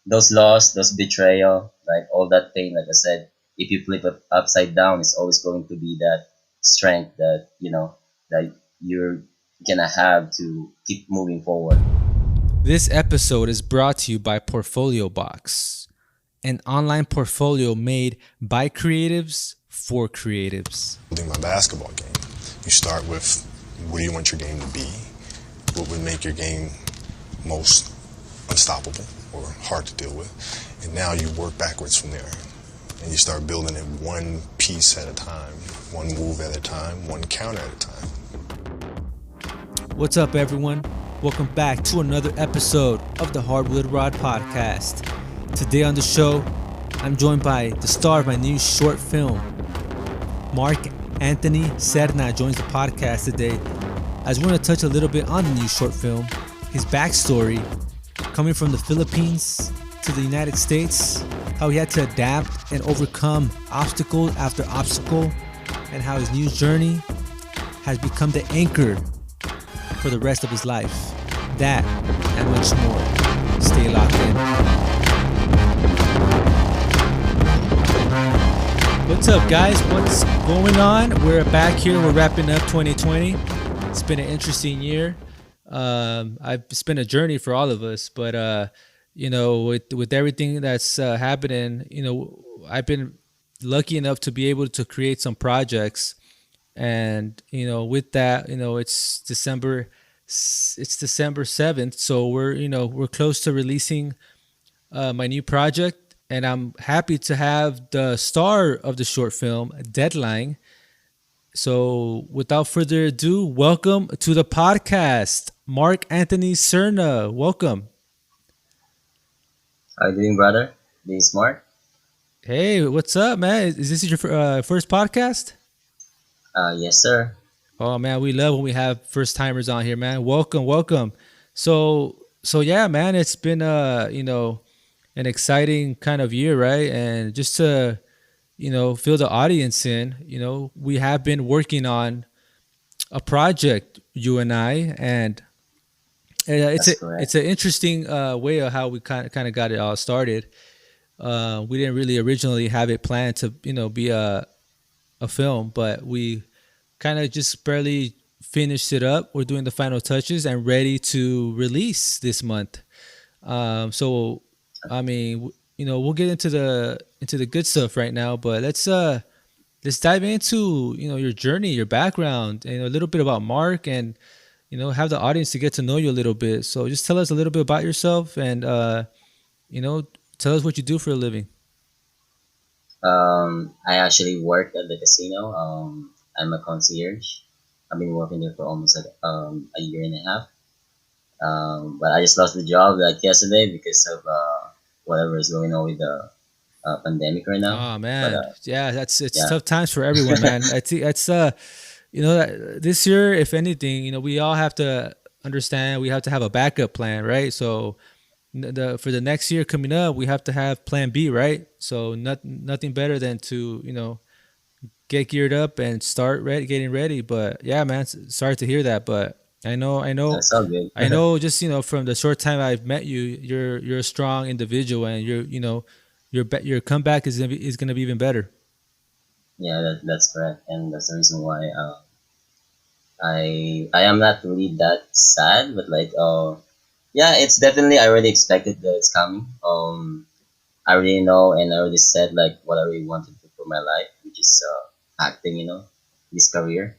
those loss, those betrayal, like all that pain. Like I said, if you flip it upside down, it's always going to be that strength that that you're gonna have to keep moving forward. This episode is brought to you by Portfolio Box, an online portfolio made by creatives for creatives. Building my basketball game. You start with what do you want your game to be? What would make your game most unstoppable or hard to deal with? And now you work backwards from there. And you start building it one piece at a time, one move at a time, one counter at a time. What's up, everyone? Welcome back to another episode of the Hardwood Rod Podcast. Today on the show, I'm joined by the star of my new short film, Mark Anthony Serna joins the podcast today. I just want to touch a little bit on the new short film, his backstory, coming from the Philippines to the United States, how he had to adapt and overcome obstacle after obstacle, and how his new journey has become the anchor for the rest of his life. That and much more. Stay locked in. What's up, guys? What's going on? We're back here. We're wrapping up 2020. It's been an interesting year. It's been a journey for all of us, but with everything that's happening, I've been lucky enough to be able to create some projects, and with that, it's December 7th, so we're close to releasing my new project, and I'm happy to have the star of the short film, Deadline. So without further ado, welcome to the podcast, Mark Anthony Serna. Welcome. How you doing, brother? Being smart? Hey, what's up, man? Is this your first podcast? Yes, sir. Oh man, we love when we have first timers on here, man. Welcome. So yeah, man, it's been an exciting kind of year, right? And just to fill the audience in, we have been working on a project, you and I, and That's correct. it's an interesting way of how we kind of got it all started. We didn't really originally have it planned to be a film, but we kind of just barely finished it up. We're doing the final touches and ready to release this month. So I mean, we'll get into the good stuff right now, but let's dive into your journey, your background, and a little bit about Mark, and have the audience to get to know you a little bit. So just tell us a little bit about yourself, and tell us what you do for a living. I actually work at the casino. I'm a concierge. I've been working there for almost like a year and a half. But I just lost the job like yesterday because of whatever is going on with the pandemic right now. Oh But man, yeah, it's yeah, tough times for everyone, man. I think that's that this year, if anything, we all have to understand we have to have a backup plan, right? So for the next year coming up, we have to have plan B, right? So nothing better than to get geared up and start getting ready. But yeah, man, sorry to hear that, but that's all good. I know. Just from the short time I've met you, you're a strong individual, and your comeback is gonna be even better. Yeah, that's correct, and that's the reason why I am not really that sad, but like yeah, it's definitely I already expected that it's coming. I already know, and I already said like what I really wanted to do for my life, which is acting. This career.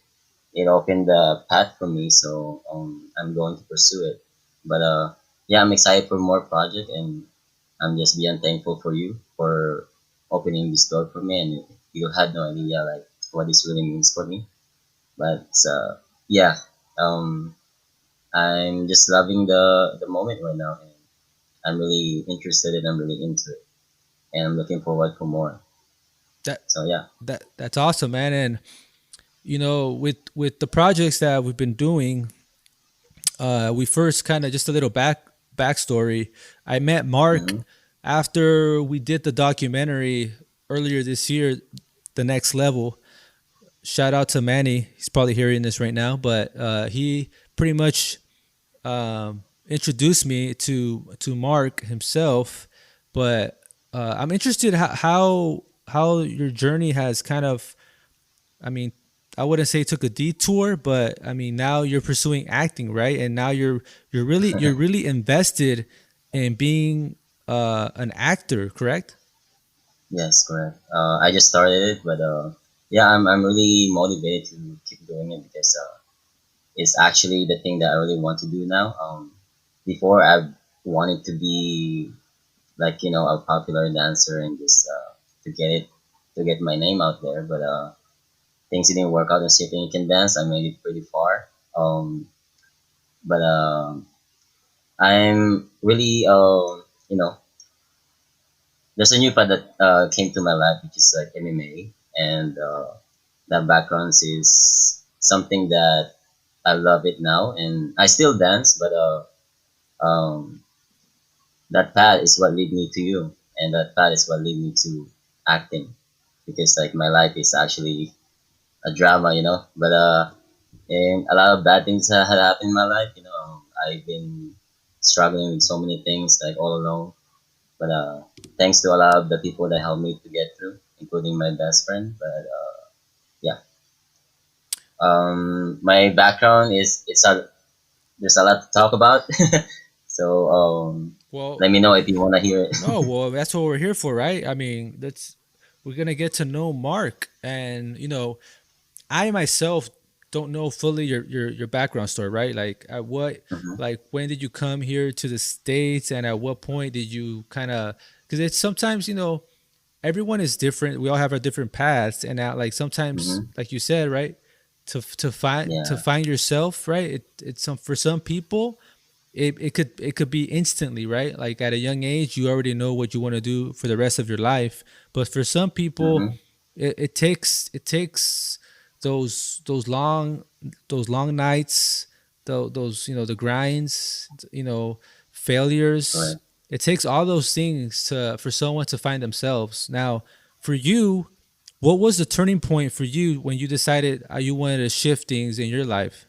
It opened the path for me, so I'm going to pursue it. But yeah, I'm excited for more project, and I'm just beyond thankful for you for opening this door for me. And you had no idea like what this really means for me. But yeah, um, I'm just loving the moment right now, and I'm really interested and I'm really into it, and I'm looking forward for more. That So yeah. that's awesome, man. And with the projects that we've been doing, we first kind of just a little backstory. I met Mark Mm-hmm. after we did the documentary earlier this year, The Next Level. Shout out to Manny. He's probably hearing this right now, but he pretty much introduced me to Mark himself But I'm interested how your journey has kind of. I mean, I wouldn't say took a detour, but I mean now you're pursuing acting, right? And now you're really invested in being an actor, correct? Yes, correct. I just started it, but yeah, I'm really motivated to keep doing it because it's actually the thing that I really want to do now. Before I wanted to be like a popular dancer and just to get my name out there, but things didn't work out. And Shipping You Can Dance, I made it pretty far. But I'm really there's a new part that came to my life, which is like MMA, and that background is something that I love it now, and I still dance, but um, that path is what led me to you, and that path is what led me to acting, because like my life is actually a drama, but and a lot of bad things had happened in my life, I've been struggling with so many things like all alone, but thanks to a lot of the people that helped me to get through, including my best friend. But yeah, my background is there's a lot to talk about. So Well, let me know if you want to hear it. no, well, that's what we're here for, right? I mean, that's we're gonna get to know Mark, and I myself don't know fully your background story, right? Like at what, Mhm. like when did you come here to the states, and at what point did you kind of? Because it's sometimes everyone is different. We all have our different paths, and like sometimes, Mhm. like you said, right, to Yeah. find yourself, right? It's some for some people it could be instantly, right? Like at a young age you already know what you want to do for the rest of your life, but for some people Mhm. it takes those long nights, those the grinds, failures. Correct. It takes all those things to for someone to find themselves. Now for you, what was the turning point for you when you decided you wanted to shift things in your life?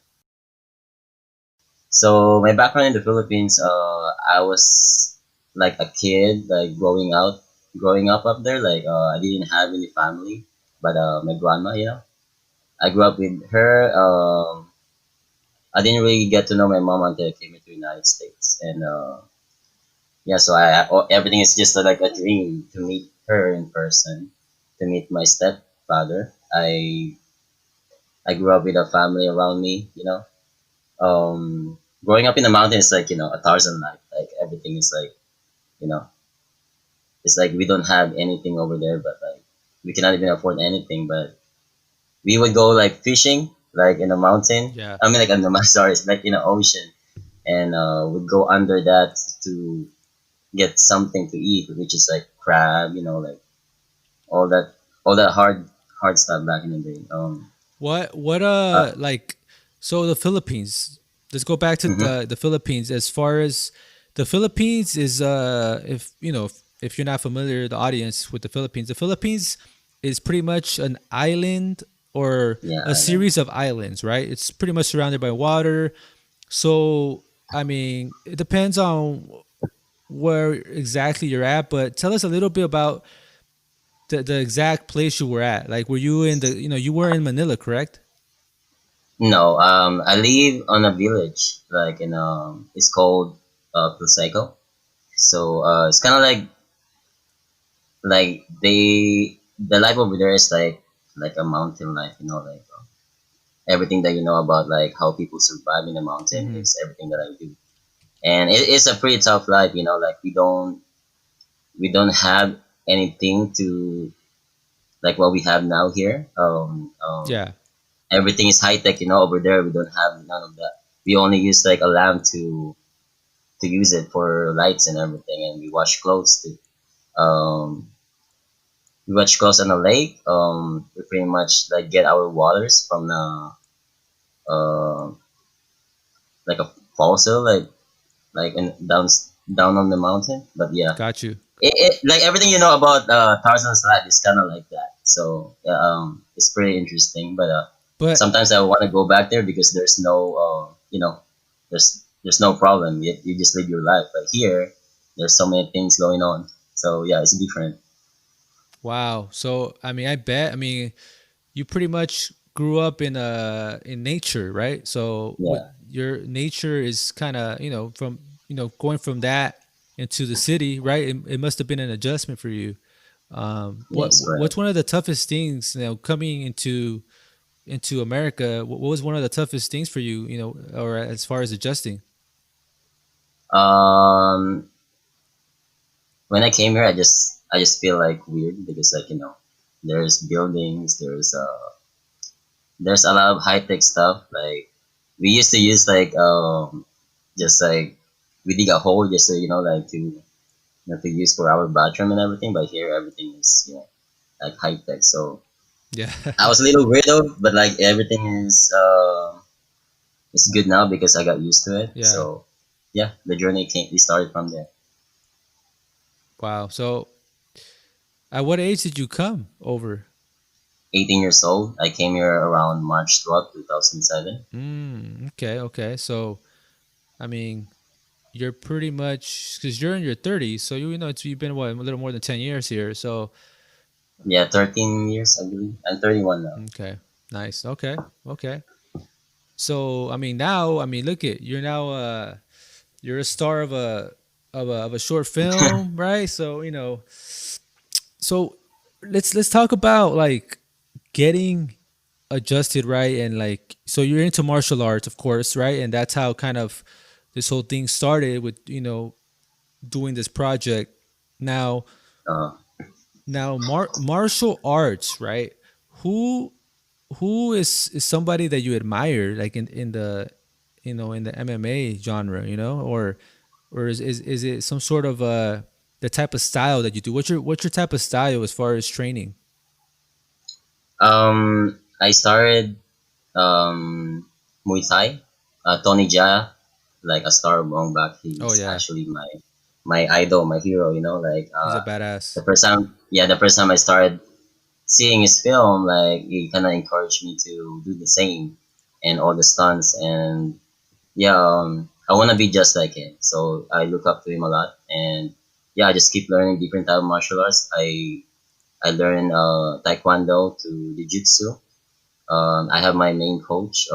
So my background in the Philippines, I was like a kid, like growing up there. Like I didn't have any family, but my grandma, I grew up with her. I didn't really get to know my mom until I came into the United States, and yeah, so everything is just like a dream to meet her in person, to meet my stepfather. I grew up with a family around me, growing up in the mountains is like a Tarzan life. Like everything is like you know, it's like we don't have anything over there, but like we cannot even afford anything. But we would go like fishing, like in a mountain. Yeah. I mean, like on the sorry, it's like in the ocean, and we'd go under that to get something to eat, which is like crab, like all that all that hard stuff back in the day. What Uh, like so the Philippines. Let's go back to mhm, the Philippines. As far as the Philippines is if if you're not familiar, the audience with the Philippines is pretty much an island or yeah, a island. series of islands, right? It's pretty much surrounded by water. So I mean, it depends on where exactly you're at, but tell us a little bit about the exact place you were at. Like were you in the you were in Manila, correct? No, I live on a village, like in it's called Plaseco. So it's kind of like the life over there is like a mountain life, like everything that you know about like how people survive in the mountain Hmm. is everything that I do, and it's a pretty tough life, like we don't have anything to like what we have now here. Yeah. Everything is high tech, over there we don't have none of that. We only use like a lamp to use it for lights and everything, and we wash clothes too. We wash clothes on a lake. We pretty much like get our waters from the uh, like a fossil, like down on the mountain. But yeah, Got you. like everything about Tarzan's life is kind of like that. So yeah, it's pretty interesting. But But sometimes I want to go back there because there's no, there's no problem. You just live your life. But here, there's so many things going on. So yeah, it's different. Wow. So I mean, I bet. I mean, you pretty much grew up in nature, right? So what Yeah. your nature is kind of from going from that into the city, right? It must have been an adjustment for you. Yes, What's correct. one of the toughest things coming into America? What was one of the toughest things for you, or as far as adjusting? Um, when I came here, I just feel like weird because like there's buildings, there's a lot of high tech stuff. Like we used to use like just like we dig a hole just to like to use for our bathroom and everything. But here everything is like high tech. So Yeah. I was a little weirdo, but like everything is good now because I got used to it. Yeah. So yeah, the journey came. We started from there. Wow. So at what age did you come over? 18 years old. I came here around March 12th, 2007. Okay. Okay. So I mean, you're pretty much because you're in your 30s, so you've been what, a little more than 10 years here. So Yeah, 13 years, I believe. I'm 31 now. okay, nice. Okay, okay. So I mean, now I mean, look at you're now you're a star of a short film, right? So so let's talk about like getting adjusted, right? And like, so you're into martial arts, of course, right? And that's how kind of this whole thing started with doing this project. Now, Uh, martial arts, right? Who who is somebody that you admire, like in the in the MMA genre, or is it some sort of the type of style that you do? What's your type of style as far as training? I started Muay Thai. Tony Jaa, like a star among back, Oh he's yeah, actually my idol, my hero. Like he's a the badass. first time, yeah, the first time I started seeing his film, like he kind of encouraged me to do the same and all the stunts. And yeah, I want to be just like him. So I look up to him a lot, and yeah, I just keep learning different type of martial arts. I learn taekwondo to jiu-jitsu. I have my main coach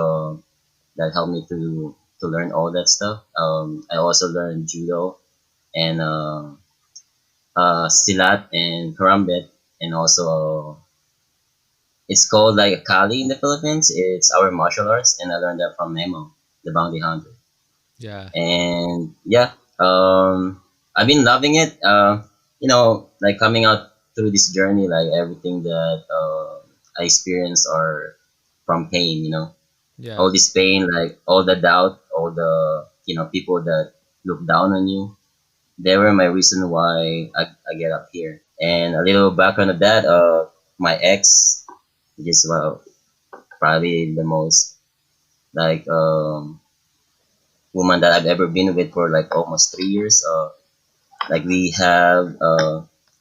that helped me to learn all that stuff. I also learned judo and silat and karambit, and also it's called like a kali in the Philippines. It's our martial arts, and I learned that from Nemo, the bounty hunter. Yeah, And yeah, I've been loving it. Like coming out through this journey, like everything that I experienced are from pain. yeah, All this pain, like all the doubt, all the people that look down on you. They were my reason why I get up here. And a little background of that, my ex, which is probably the most like woman that I've ever been with for like almost 3 years. Like we have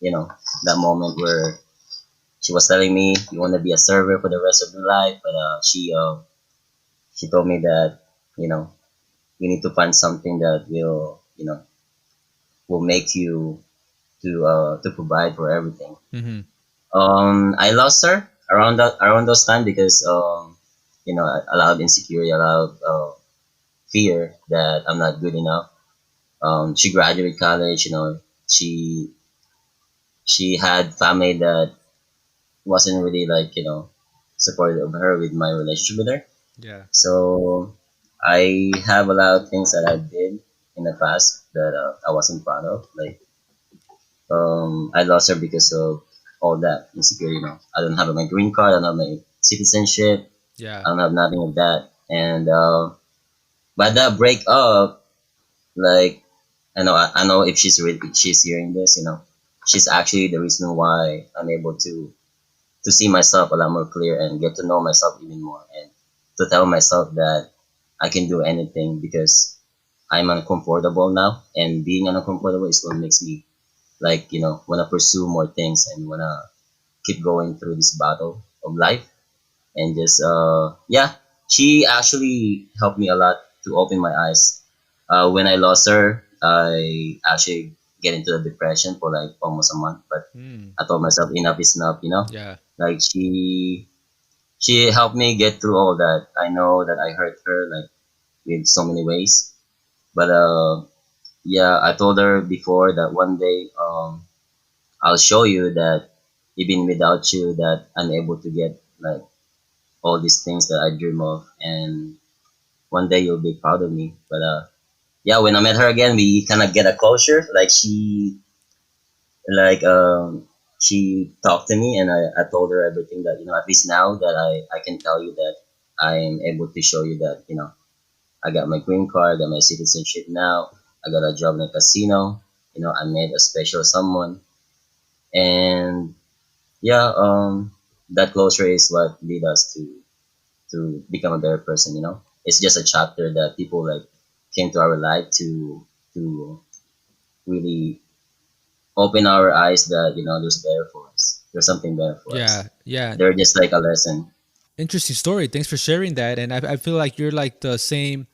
you know that moment where she was telling me you want to be a server for the rest of your life, but she told me that you know you need to find something that will make you to provide for everything. mm-hmm. I lost her around those time because a lot of insecurity, a lot of fear that I'm not good enough. She graduated college. She had family that wasn't really like supportive of her with my relationship with her. Yeah, So I have a lot of things that I did in the past that I wasn't proud of. Like I lost her because of all that insecurity. I don't have my green card. I don't have my citizenship. yeah, I don't have nothing of that. And by that break up, like I know if she's hearing this, she's actually the reason why I'm able to see myself a lot more clear and get to know myself even more, and to tell myself that I can do anything because I'm uncomfortable now, and being uncomfortable is what makes me like want to pursue more things and want to keep going through this battle of life. And just yeah, she actually helped me a lot to open my eyes. When I lost her, I actually get into a depression for like almost a month. But Mm, I told myself enough is enough, you know. yeah. Like she helped me get through all that. I know that I hurt her like in so many ways, but yeah, I told her before that one day I'll show you that even without you that I'm able to get like all these things that I dream of, and one day you'll be proud of me. But yeah, when I met her again, we kind of get a closure. Like she talked to me, and I told her everything that at least now that I can tell you that I'm able to show you that I got my green card, I got my citizenship now, I got a job in a casino, I met a special someone, and yeah, that closure is what lead us to become a better person. It's just a chapter that people like came to our life to really open our eyes that there's better for us. There's something better for Yeah, us. yeah. They're just like a lesson. Interesting story. Thanks for sharing that. And I feel like you're like the same.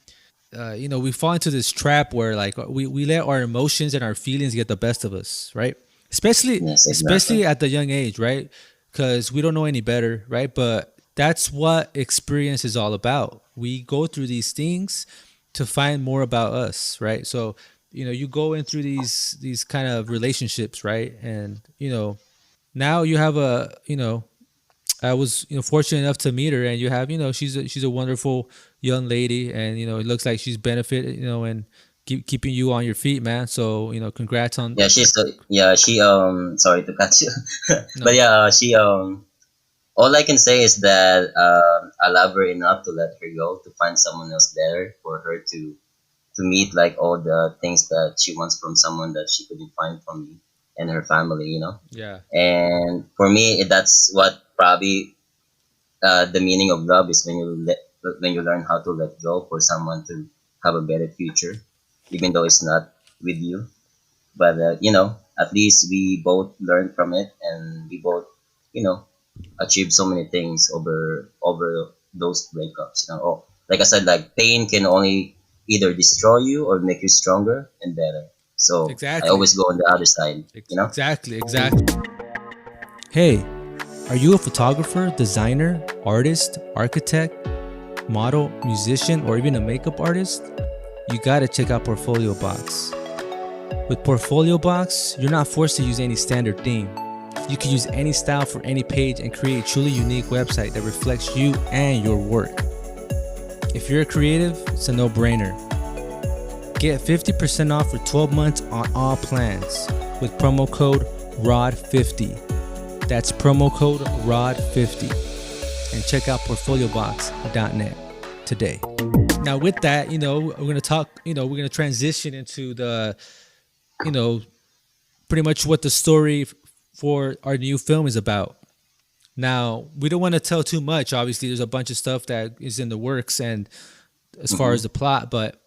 We fall into this trap where like we let our emotions and our feelings get the best of us, right? Especially Yes, exactly. especially at the young age, right? Because we don't know any better, right? But that's what experience is all about. We go through these things to find more about us, right? So you go in through these kind of relationships, right? And now you have I was fortunate enough to meet her, and you have she's a wonderful young lady, and it looks like she's benefited and keeping you on your feet, man. So congrats on Yeah, she sorry to cut you, but no, yeah, she all I can say is that I love her enough to let her go to find someone else better for her to meet like all the things that she wants from someone that she couldn't find from me and her family. yeah, And for me, that's what probably the meaning of love is when you learn how to let go for someone to have a better future, even though it's not with you. But at least we both learned from it, and we both, you know, achieved so many things over those breakups. Oh, like I said, like pain can only either destroy you or make you stronger and better. So I exactly, always go on the other side. exactly. Hey, are you a photographer, designer, artist, architect, model, musician, or even a makeup artist? You gotta check out Portfolio Box. With Portfolio Box, you're not forced to use any standard theme. You can use any style for any page and create a truly unique website that reflects you and your work. If you're a creative, it's a no brainer. Get 50% off for 12 months on all plans with promo code ROD50. That's promo code ROD50. And check out portfoliobox.net today. Now, with that, we're going to talk, we're going to transition into you know, pretty much what the story for our new film is about. Now, we don't want to tell too much. Obviously, there's a bunch of stuff that is in the works, and as far Mm-hmm. as the plot, but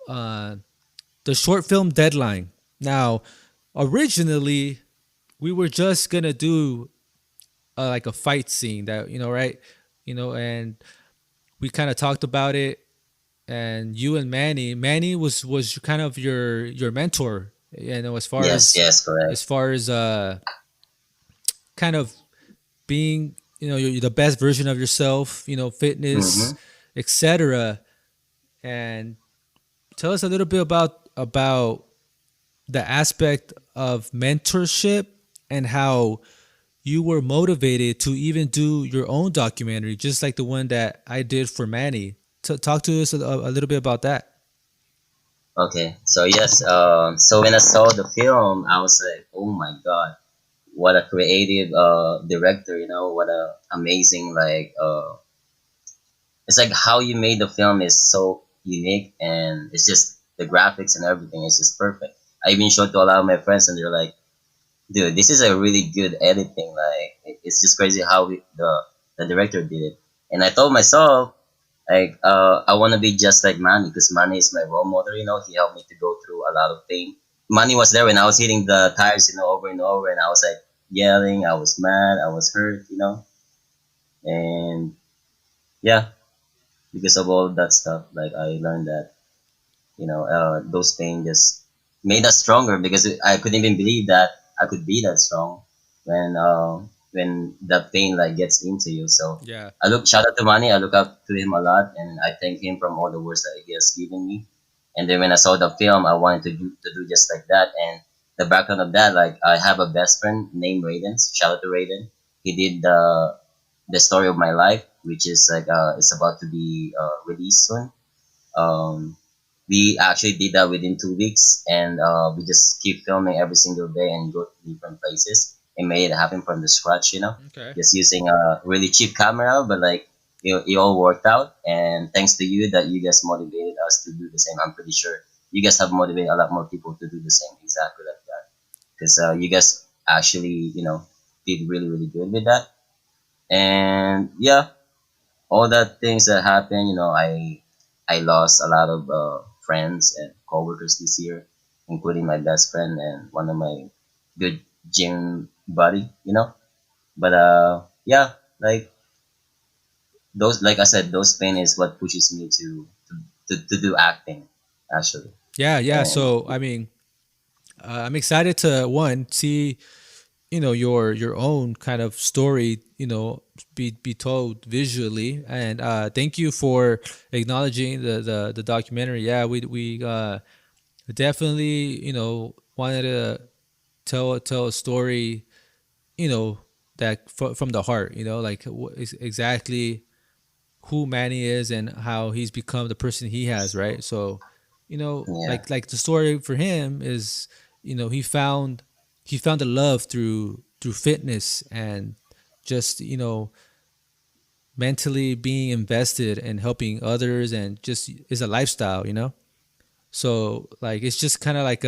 the short film deadline. Now, originally, we were just gonna do like a fight scene that right, and we kind of talked about it. And you and Manny was kind of your mentor, as far Yes, as yes, correct. as far as kind of being you're the best version of yourself, fitness, Mm-hmm. etc. And tell us a little bit about the aspect of mentorship and how you were motivated to even do your own documentary, just like the one that I did for Manny. Talk to us a little bit about that. Okay, so yes, so when I saw the film, I was like, oh my god, what a creative director, what a amazing like it's like how you made the film is so unique, and it's just the graphics and everything is just perfect. I even showed to a lot of my friends, and they're like, dude, this is a really good editing. Like it's just crazy how the director did it. And I told myself like I want to be just like Manny because Manny is my role model. He helped me to go through a lot of pain. Manny was there when I was hitting the tires, over and over, and I was like yelling. I was mad. I was hurt. And yeah, because of all that stuff, like I learned that those pain just made us stronger because I couldn't even believe that I could be that strong when the pain like gets into you. So Yeah. I look shout out to Manny. I look up to him a lot, and I thank him from all the words that he has given me. And then when I saw the film, I wanted to do just like that. And the background of that, like I have a best friend named Raiden. Shout out to Raiden. He did the story of my life, which is like it's about to be released soon. um, we actually did that within 2 weeks, and we just keep filming every single day and go to different places and made it happen from the scratch. Okay. Just using a really cheap camera, but like it all worked out. And thanks to you that you guys motivated us to do the same. I'm pretty sure you guys have motivated a lot more people to do the same exactly like that because you guys actually did really really good with that. And yeah, all that things that happened, I lost a lot of friends and coworkers this year, including my best friend and one of my good gym buddy. But yeah, like those, like I said, those pain is what pushes me to do acting, actually. Yeah, yeah. And So I mean, I'm excited to one see your own kind of story be told visually, and thank you for acknowledging the documentary. Yeah, we definitely wanted to tell a story that from the heart, like exactly who Manny is and how he's become the person he has, right? So, yeah, like the story for him is, he found the love through fitness and just mentally being invested and helping others, and just is a lifestyle. So like it's just kind of like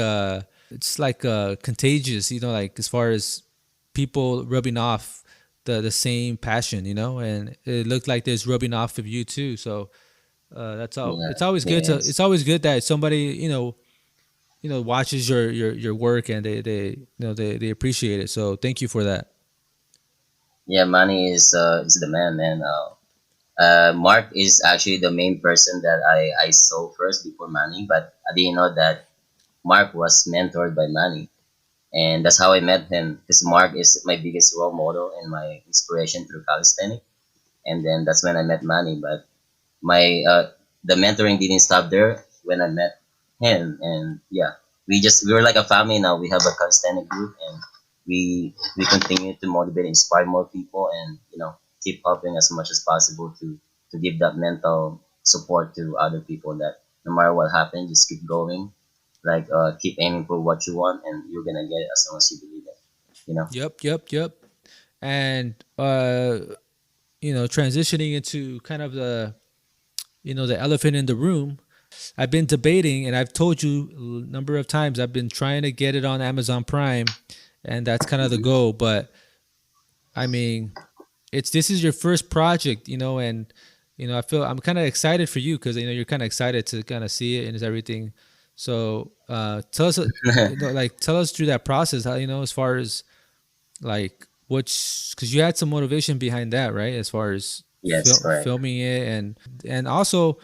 it's like contagious, like as far as people rubbing off the same passion, and it looked like there's rubbing off of you too. So that's all. yeah, It's always it good to. is. It's always good that somebody watches your work, and they appreciate it. So thank you for that. Yeah, Manny is the man, man. Mark is actually the main person that I saw first before Manny, but I didn't know that Mark was mentored by Manny, and that's how I met him. Because Mark is my biggest role model and my inspiration through calisthenics, and then that's when I met Manny. But my the mentoring didn't stop there when I met him, and yeah, we were like a family now. We have a calisthenic group, and we continue to motivate, inspire more people, and keep helping as much as possible to give that mental support to other people that no matter what happens, just keep going, like keep aiming for what you want, and you're gonna get it as long as you believe it. You know. Yep, yep, yep. And transitioning into kind of the elephant in the room. I've been debating, and I've told you a number of times, I've been trying to get it on Amazon Prime, and that's kind of the Mhm. goal. But I mean, this is your first project, and I feel I'm kind of excited for you because you're kind of excited to kind of see it and everything. So tell us, like tell us through that process, how as far as like which, because you had some motivation behind that, right? As far as Yes, correct. filming it, and also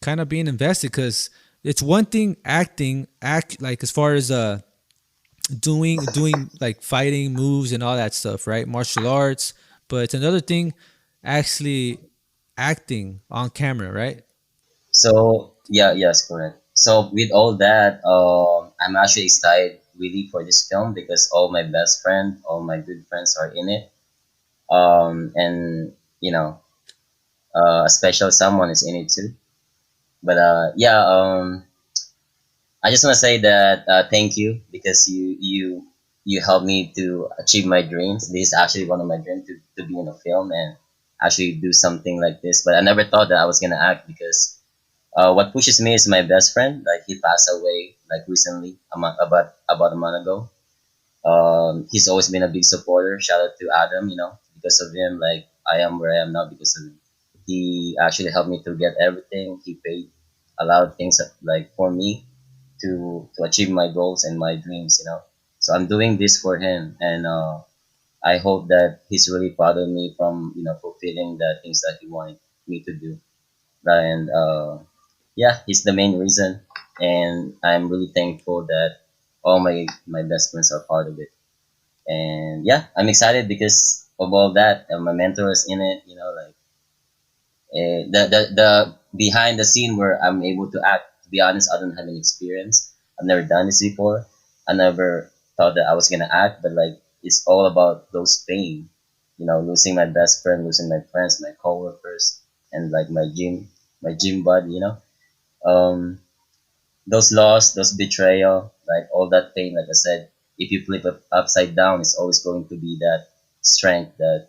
kind of being invested, because it's one thing act like as far as doing like fighting moves and all that stuff, right? Martial arts. But it's another thing actually acting on camera, right? So yeah, yes, correct. So with all that, I'm actually excited really for this film because all my best friend, all my good friends are in it. And a special someone is in it too. But yeah, I just want to say that thank you because you helped me to achieve my dreams. This is actually one of my dreams to be in a film and actually do something like this. But I never thought that I was gonna act because what pushes me is my best friend. Like he passed away like recently, about a month ago. He's always been a big supporter. Shout out to Adam. Because of him, like I am where I am now because of him. He actually helped me to get everything. He paid a lot of things like for me to achieve my goals and my dreams. So I'm doing this for him, and I hope that he's really proud of me from fulfilling the things that he wanted me to do. And yeah, he's the main reason. and I'm really thankful that all my best friends are part of it. And yeah, I'm excited because of all that. My mentor is in it. Like the behind the scene where I'm able to act. To be honest, I don't have any experience. I've never done this before. I never thought that I was gonna act, but like it's all about those pain. Losing my best friend, losing my friends, my coworkers, and like my gym buddy. Those loss, those betrayal, like all that pain. Like I said, if you flip it upside down, it's always going to be that strength that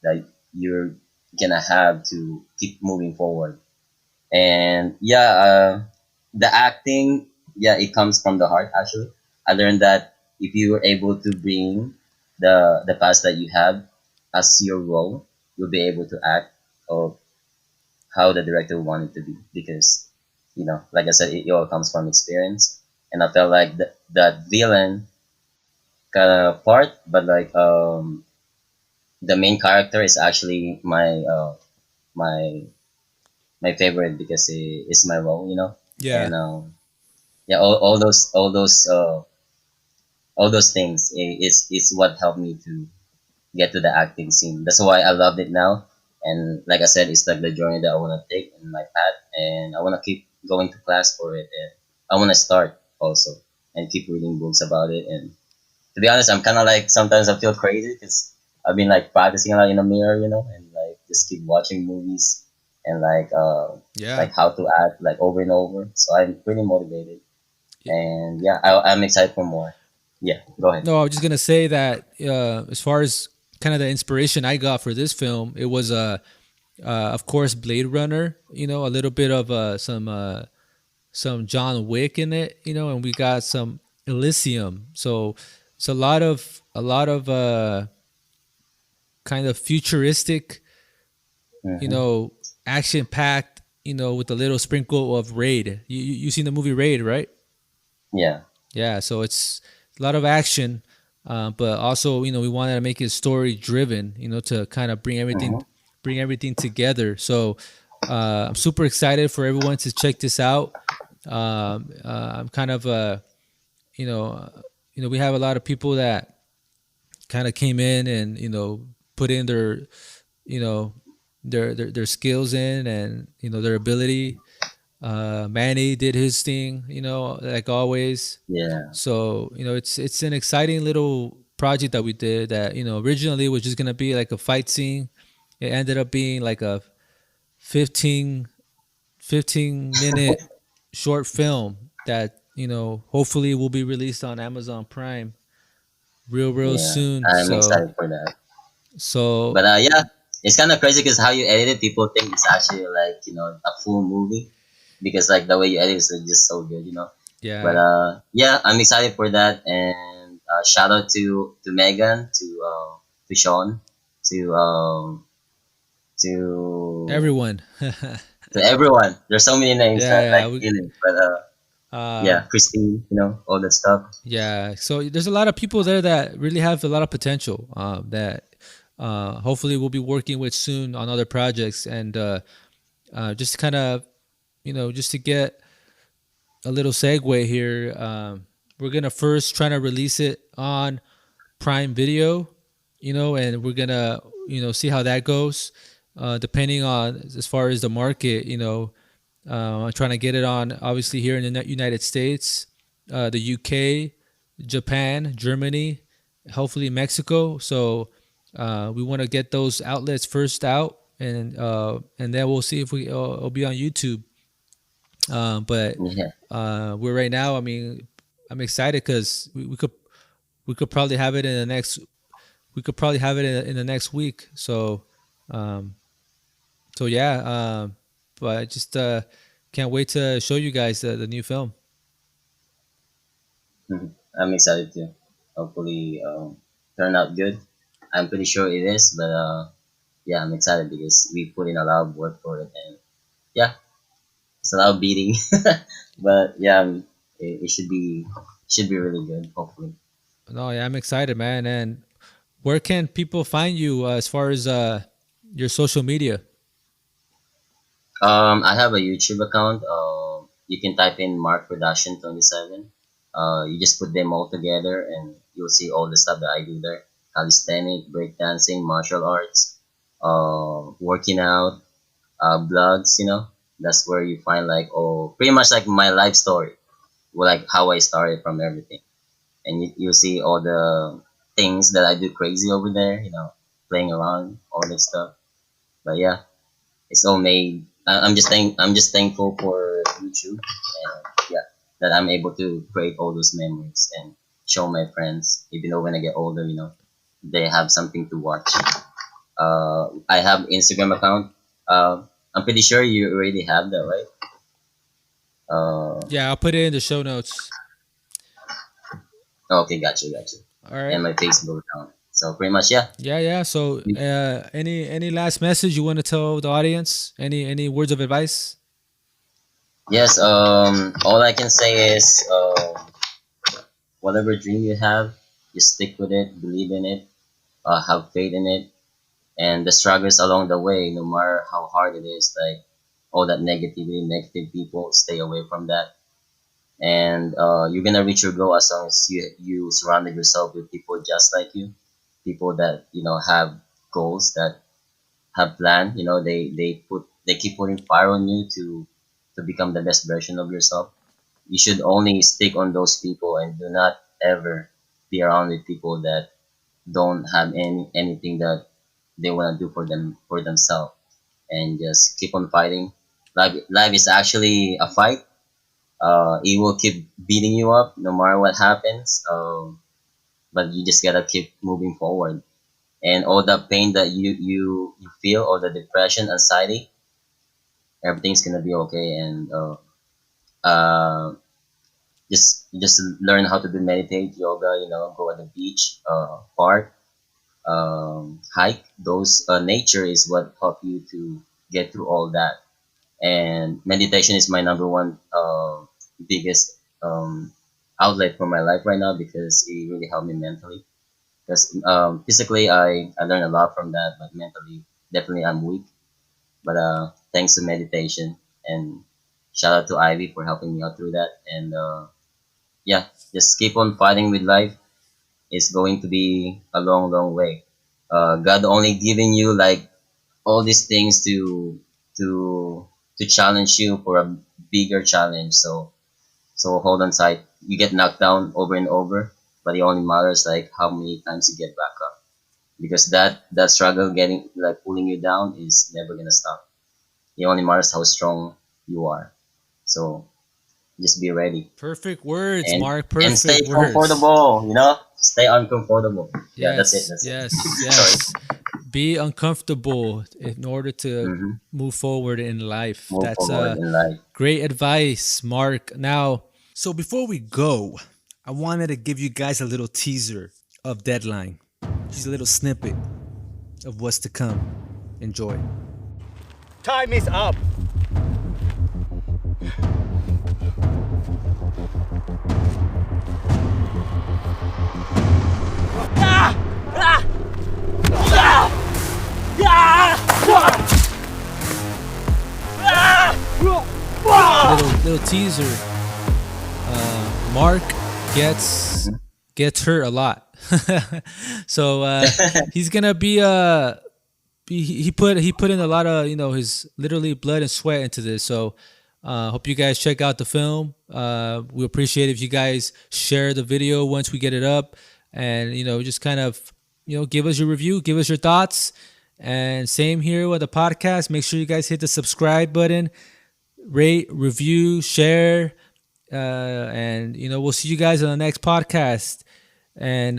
that you're gonna have to keep moving forward. And yeah, the acting, yeah, it comes from the heart. Actually, I learned that if you were able to bring the past that you have as your role, you'll be able to act of how the director wanted to be, because like I said, it all comes from experience. And I felt like that villain kind of part, but like the main character is actually my my favorite because it's my role. Yeah. And yeah, all those things is what helped me to get to the acting scene. That's why I loved it now. And like I said, it's like the journey that I want to take in my path, and I want to keep going to class for it, and I want to start also and keep reading books about it. And to be honest, I'm kind of like sometimes I feel crazy because I've been like practicing a lot in the mirror, and like just keep watching movies and Yeah. like how to act like over and over. So I'm pretty motivated, Yeah. and yeah, I'm excited for more. Yeah, go ahead. No, I was just gonna say that as far as kind of the inspiration I got for this film, it was of course Blade Runner. A little bit of some John Wick in it. And we got some Elysium. So it's a lot of kind of futuristic, you Hmm. know, action packed. With a little sprinkle of Raid. You seen the movie Raid, right? Yeah. Yeah, so it's a lot of action, but also we wanted to make it story driven. To kind of bring everything Hmm. together. So I'm super excited for everyone to check this out. I'm kind of you know we have a lot of people that kind of came in and put in their you know their skills in, and their ability. Manny did his thing, like always. Yeah. So it's an exciting little project that we did that originally was just gonna be like a fight scene. It ended up being like a 15 15-minute short film that hopefully will be released on Amazon Prime real Yeah, soon. I'm So excited for that. so But yeah, it's kind of crazy because how you edit it, people think it's actually like a full movie, because like the way you edit is just so good. But yeah, yeah, I'm excited for that, and shout out to Megan, to Sean, to to everyone. to everyone. There's so many names that Yeah, like in it, but uh yeah, Christine, all that stuff. yeah, so there's a lot of people there that really have a lot of potential, that hopefully we'll be working with soon on other projects. And just kind of just to get a little segue here, we're gonna first try to release it on Prime Video, and we're gonna see how that goes, depending on as far as the market. I'm trying to get it on obviously here in the United States, the UK, Japan, Germany, hopefully Mexico. So we want to get those outlets first out, and then we'll see if it'll be on YouTube. But Yeah. we're right now. I mean, I'm excited because we could probably have it in the next. We could probably have it in the next week. Um, so yeah. But I just can't wait to show you guys the new film. Mhm. I'm excited too. Hopefully, turn out good. I'm pretty sure it is, but yeah, I'm excited because we put in a lot of work for it, and yeah, it's a lot of beating, but yeah, it should be really good. Hopefully, No, yeah, I'm excited, man. And where can people find you as far as your social media? I have a YouTube account. You can type in Mark Production 27. You just put them all together, and you'll see all the stuff that I do there: calisthenic, breakdancing, martial arts, working out, blogs. That's where you find like pretty much like my life story, like how I started from everything, and you see all the things that I do crazy over there. Playing around, all that stuff. But yeah, it's all made. I'm just thankful for YouTube, and yeah, that I'm able to create all those memories and show my friends. Even though when I get older, they have something to watch. I have Instagram account. I'm pretty sure you already have that, right? Yeah, I'll put it in the show notes. Okay, gotcha. All And right. my Facebook account. So pretty much, yeah. Yeah, yeah. So, any last message you want to tell the audience? Any words of advice? Yes. All I can say is, whatever dream you have, just stick with it, believe in it, have faith in it, and the struggles along the way, no matter how hard it is, like all that negativity, negative people, stay away from that. And you're gonna reach your goal as long as you surrounded yourself with people just like you, people that have goals, that have plan. They keep putting fire on you to become the best version of yourself. You should only stick on those people and do not ever be around with people that don't have anything that they want to do for themselves, and just keep on fighting. Life is actually a fight. It will keep beating you up no matter what happens. But you just gotta keep moving forward, and all the pain that you feel, all the depression, anxiety, everything's gonna be okay. And uh, just learn how to do meditate, yoga. Go at the beach, park, hike. Those nature is what help you to get through all that. And meditation is my number one biggest outlet for my life right now, because it really helped me mentally. Because physically I learned a lot from that, but mentally definitely I'm weak. But thanks to meditation, and shout out to Ivy for helping me out through that. And yeah, just keep on fighting with life. It's going to be a long, long way. God only giving you like all these things to to challenge you for a bigger challenge. So hold on tight. You get knocked down over and over, but it only matters like how many times you get back up. Because that struggle getting like pulling you down is never gonna stop. It only matters how strong you are. So just be ready, Perfect words, and Mark. and stay Perfect words. comfortable. Stay uncomfortable. Yeah, that's it. Yes, That's it. yes, Sorry. yes. Be uncomfortable in order to Mm-hmm. move forward in life. Move That's forward in life. great advice, Mark. Now, so before we go, I wanted to give you guys a little teaser of Deadline. Just a little snippet of what's to come. Enjoy. Time is up. Little teaser. Mark gets hurt a lot. So he's gonna be he put in a lot of his literally blood and sweat into this. So hope you guys check out the film. We appreciate if you guys share the video once we get it up, and just kind of give us your review, give us your thoughts. And same here with the podcast. Make sure you guys hit the subscribe button, rate, review, share, and we'll see you guys on the next podcast. And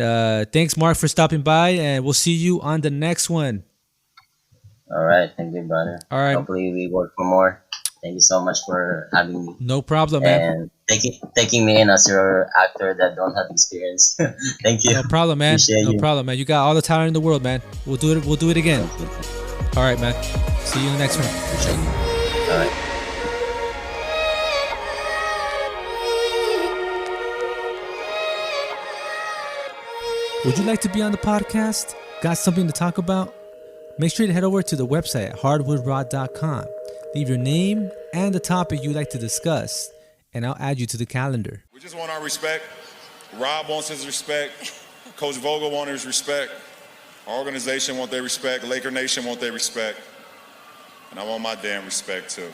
thanks, Mark, for stopping by, and we'll see you on the next one. All right. Thank you, brother. All right. Hopefully we work for more. Thank you so much for having me No problem, man. and taking me in as your actor that don't have experience. Thank you. No problem, man. Appreciate No you. problem, man. You got all the talent in the world, man. We'll do it. We'll do it again. Thank you. All right, man. See you in the next one. Appreciate you. All right. Would you like to be on the podcast? Got something to talk about? Make sure to head over to the website at hardwoodrod.com. Leave your name and the topic you'd like to discuss. and I'll add you to the calendar. We just want our respect. Rob wants his respect. Coach Vogel wants his respect. Our organization want their respect. Laker Nation want their respect. And I want my damn respect too.